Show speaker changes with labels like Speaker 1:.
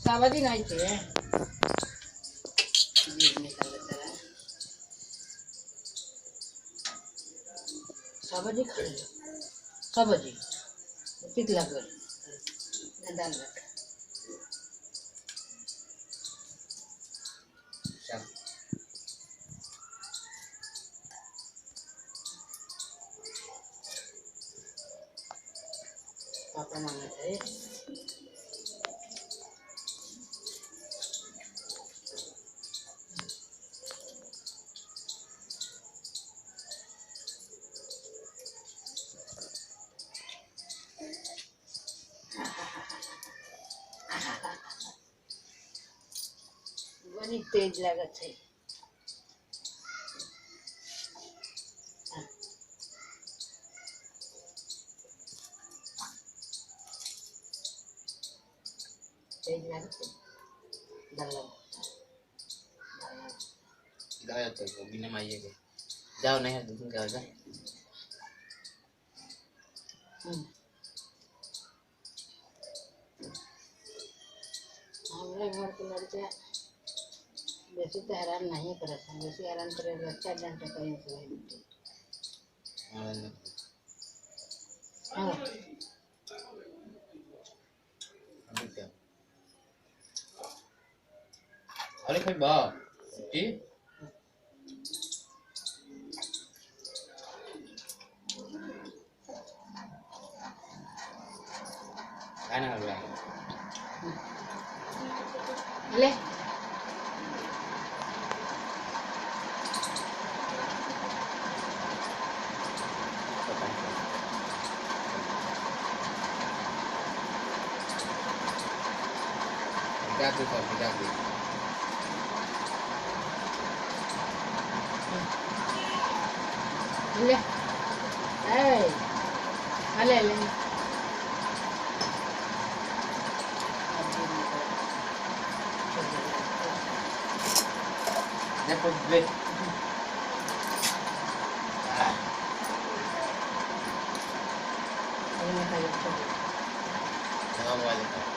Speaker 1: सावधी नाही ते सावधी खाल्लं सावधी तिथला कर दाल भात पापा मागत आहे बड़ी तेज लागत है तेज लागत है दाल
Speaker 2: Gaya to ko ginamay ko. Daw na yan dun gaga.
Speaker 1: हमारे घर के लड़के बेसी तो हैरान नहीं करते हैं बेसी हैरान करे बच्चा डंडा कहीं से नहीं मिलते हाँ
Speaker 2: Ano kay ba? Eh? Ano nga ba?
Speaker 1: ले
Speaker 2: Gabi pa, gabi.
Speaker 1: ले ए ले ले
Speaker 2: Dapat break.
Speaker 1: ini kayak
Speaker 2: Nawawala ka.